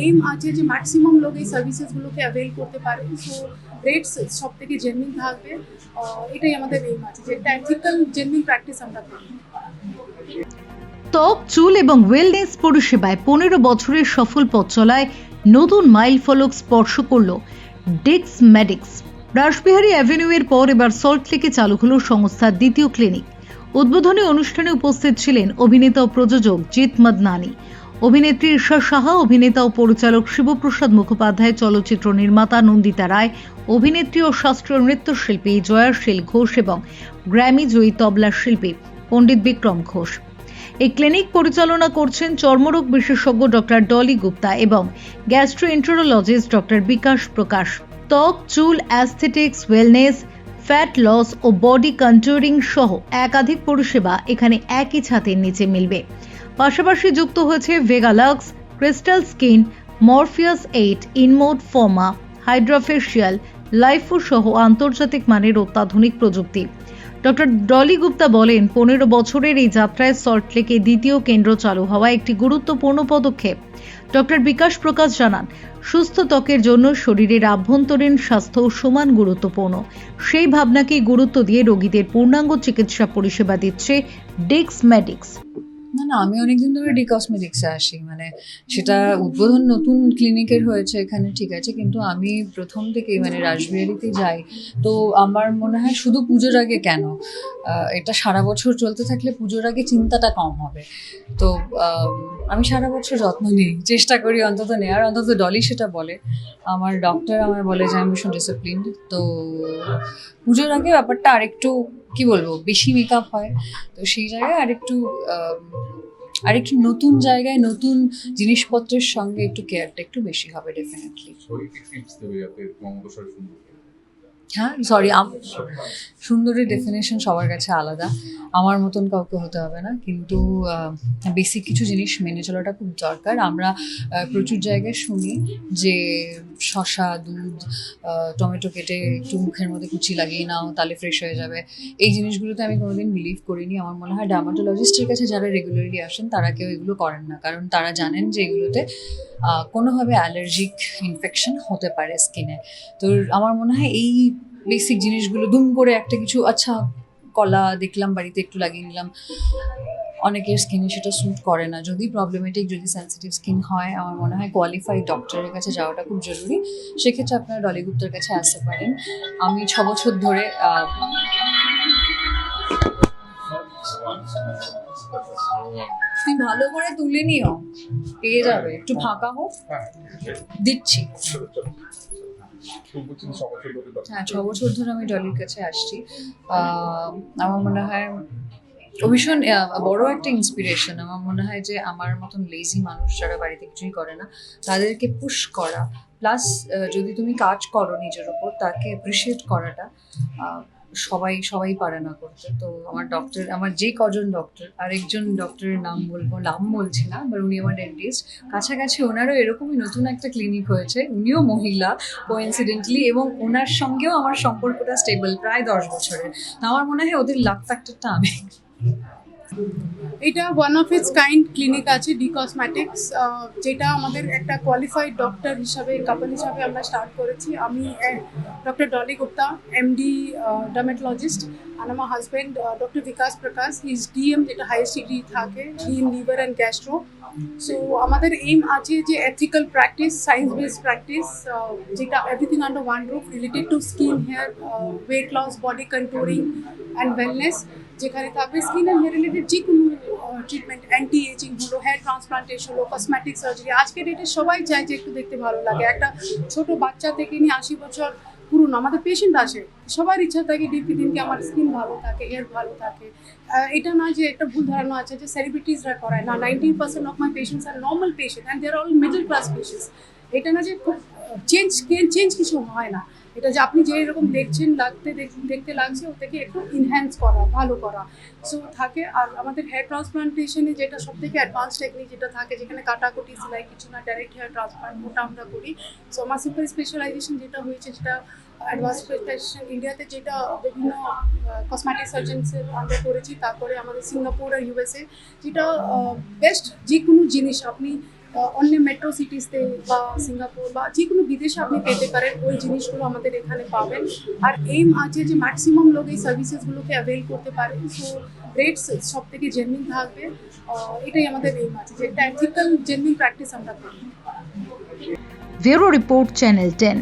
Aim আছে যে maximum লোক এই সার্ভিসেসগুলোকে অ্যাভেল করতে পারে, সো রেটস সব থেকে জেনুইন থাকবে। এটাই আমাদের এইম আছে যে একটা এথিক্যাল জেনুইন প্র্যাকটিস আমরা করি। ত্বক, চুল এবং ওয়েলনেস পরিষেবায় 15 বছরের সফল পথ চলায় নতুন মাইল ফলক স্পর্শ করল ডিক্স মেডিক্স। রাসবিহারী অ্যাভিনিউয়ের পর এবার সল্টলেকে চালু হলো সংস্থার দ্বিতীয় ক্লিনিক। উদ্বোধনী অনুষ্ঠানে উপস্থিত ছিলেন অভিনেতা ও প্রযোজক জিৎ মাদনানি, অভিনেত্রী ঈশা সাহা, অভিনেতা ও পরিচালক শিবপ্রসাদ মুখোপাধ্যায়, চলচ্চিত্র নির্মাতা নন্দিতা রায়, অভিনেত্রী ও শাস্ত্রীয় নৃত্যশিল্পী জয়াশীল ঘোষ এবং গ্র্যামি জয়ী তবলা শিল্পী পণ্ডিত বিক্রম ঘোষ। এই ক্লিনিক পরিচালনা করছেন চর্মরোগ বিশেষজ্ঞ ডক্টর ডলি গুপ্তা এবং গ্যাস্ট্রোএন্টারোলজিস্ট ডক্টর বিকাশ প্রকাশ। ত্বক, চুল, অ্যাস্থেটিক্স, ওয়েলনেস, ফ্যাট লস ও বডি কন্ট্যুরিং সহ একাধিক পরিষেবা এখানে একই ছাদের নিচে মিলবে। পাশাপাশি যুক্ত হয়েছে ভেগালাক্স, ক্রিস্টাল স্কিন, মরফিয়াস 8, ইনমোড ফর্মা, হাইড্রাফেশিয়াল, লাইফো সহ আন্তর্জাতিক মানের অত্যাধুনিক প্রযুক্তি। ডক্টর ডলি গুপ্তা বলেন, 15 বছরের এই যাত্রায় সল্টলেকে দ্বিতীয় কেন্দ্র চালু হওয়া একটি গুরুত্বপূর্ণ পদক্ষেপ। ডক্টর বিকাশ প্রকাশ জানান, সুস্থ ত্বকের জন্য শরীরের আভ্যন্তরীণ স্বাস্থ্য সমান গুরুত্বপূর্ণ। সেই ভাবনাকেই গুরুত্ব দিয়ে রোগীদের পূর্ণাঙ্গ চিকিৎসা পরিষেবা দিচ্ছে ডিক্স মেডিক্স। না, আমি অনেকদিন ধরে ডিকসমেটিক্সে আসি, মানে সেটা উদ্বোধন নতুন ক্লিনিকের হয়েছে এখানে, ঠিক আছে, কিন্তু আমি প্রথম থেকেই মানে রাসবিহারীতে যাই, তো আমার মনে হয় শুধু পুজোর আগে কেন, এটা সারা বছর চলতে থাকলে পুজোর আগে চিন্তাটা কম হবে। তো আমি সারা বছর যত্ন নিই, চেষ্টা করি অন্তত নেওয়ার, অন্তত ডলি সেটা বলে, আমার ডক্টর আমার বলে যে আমি ভীষণ ডিসিপ্লিনড। তো পুজোর আগে ব্যাপারটা আরেকটু কি বলবো বেশি মেকআপ হয়, তো সেই জায়গায় আরেকটু নতুন জায়গায় নতুন জিনিসপত্রের সঙ্গে একটু কেয়ারটা একটু বেশি হবে ডেফিনেটলি। হ্যাঁ, সরি, সুন্দরের ডেফিনেশন সবার কাছে আলাদা, আমার মতন কাউকে হতে হবে না, কিন্তু বেসিক কিছু জিনিস মেনে চলাটা খুব দরকার। আমরা প্রচুর জায়গায় শুনি যে শসা, দুধ, টমেটো কেটে একটু মুখের মধ্যে কুচি লাগিয়ে নাও তাহলে ফ্রেশ হয়ে যাবে। এই জিনিসগুলোতে আমি কোনোদিন বিলিভ করিনি। আমার মনে হয় ডার্মাটোলজিস্টের কাছে যারা রেগুলারলি আসেন তারা কেউ এগুলো করেন না, কারণ তারা জানেন যে এগুলোতে কোনোভাবে অ্যালার্জিক ইনফেকশন হতে পারে স্কিনে। তো আমার মনে হয় এই বেসিক জিনিসগুলো দুম করে একটা কিছু, আচ্ছা কলা দেখলাম বাড়িতে একটু লাগিয়ে নিলাম, অনেকের স্কিনে সেটা স্যুট করে না। যদি প্রবলেমেটিক, যদি সেন্সিটিভ স্কিন হয়, আমার মনে হয় কোয়ালিফাইড ডক্টরের কাছে যাওয়াটা খুব জরুরি। সেক্ষেত্রে আপনারা ডলি গুপ্তার কাছে আসতে পারেন। আমি 6 বছর ধরে তুমি ভালো করে তুলে নিও, পেয়ে যাবে, একটু ফাঁকা হোক, দিচ্ছি। হ্যাঁ, 6 বছর ধরে আমি ডলির কাছে আসছি। আমার মনে হয় ও ভীষণ বড় একটা ইন্সপিরেশন। আমার মনে হয় যে আমার মতন লেজি মানুষ যারা বাড়িতে কিছুই করে না তাদেরকে পুশ করা, প্লাস যদি তুমি কাজ করো নিজের উপর তাকে অ্যাপ্রিসিয়েট করাটা সবাই পারে না করতে। তো আমার যে কজন ডক্টর, আরেকজন ডক্টরের নাম বলছি না, বাট উনি আমার ডেন্টিস্ট, কাছাকাছি ওনারও এরকমই নতুন একটা ক্লিনিক হয়েছে, উনিও মহিলা কোইন্সিডেন্টলি, এবং ওনার সঙ্গেও আমার সম্পর্কটা স্টেবল প্রায় 10 বছরের। তো আমার মনে হয় ওদের লাক ফ্যাক্টরটা আমি। এটা one of its kind clinic আছে ডিকসমেটিক্স, যেটা আমাদের একটা কোয়ালিফাইড ডক্টর হিসাবে, কাপল হিসাবে আমরা স্টার্ট করেছি। আমি doctor Dolly Gupta, MD dermatologist, আর আমার husband doctor Bikash Prakash, is DM, যেটা হাইয়েস্ট ডিগ্রি থাকে in liver and gastro. So আমাদের এইম আছে যে ethical practice, science based practice, যেটা everything under one roof, related to skin, hair, weight loss, body controlling and wellness, যেখানে থাকবে skin and hair related যে কোনো treatment, anti ageing হলো, hair transplantation হলো, কসমেটিক সার্জারি। আজকের ডেটে সবাই চায় যে একটু দেখতে ভালো লাগে, একটা ছোট বাচ্চা থেকে নিয়ে 80 বছর পুরনো আমাদের পেশেন্ট আসে, সবার ইচ্ছা থাকে দিনকে আমার স্কিন ভালো থাকে, হেয়ার ভালো থাকে। এটা না যে একটা ভুল ধারণা আছে যে সেলিব্রিটিসরা করায় না, 90% of my patients are normal patient and they are all middle class patients. এটা না যে খুব চেঞ্জ কিছু হয় না, এটা যে আপনি যেরকম দেখছেন দেখতে লাগছে ও থেকে একটু ইনহ্যান্স করা, ভালো করা সো থাকে। আর আমাদের হেয়ার ট্রান্সপ্লান্টেশনে যেটা সব থেকে অ্যাডভান্স টেকনিক যেটা থাকে, যেখানে কাটাকুটি সেলাই কিছু না, ডাইরেক্ট হেয়ার ট্রান্সপ্লান্ট, ওটা আমরা করি। সো আমার সুপার স্পেশালাইজেশন যেটা হয়েছে, যেটা অ্যাডভান্স স্পেশালাইজেশন ইন্ডিয়াতে, যেটা বিভিন্ন কসমেটিক সার্জনসের আমরা করেছি। তারপরে আমাদের সিঙ্গাপুর আর ইউএসএ, যেটা বেস্ট যে কোনো জিনিস আপনি অন্য মেট্রো সিটিসতে বা সিঙ্গাপুর বা যে কোনো বিদেশে আপনি পেতে পারেন, ওই জিনিসগুলো আমাদের এখানে পাবেন। আর এইম আছে যে ম্যাক্সিমাম লোক এই সার্ভিসেসগুলোকে অ্যাভেল করতে পারে, সো রেটস সব থেকে জেনুইন থাকবে। এটাই আমাদের এইম আছে যে একটা এথিক্যাল জেনুইন প্র্যাকটিস আমরা করি। Bureau report, channel 10।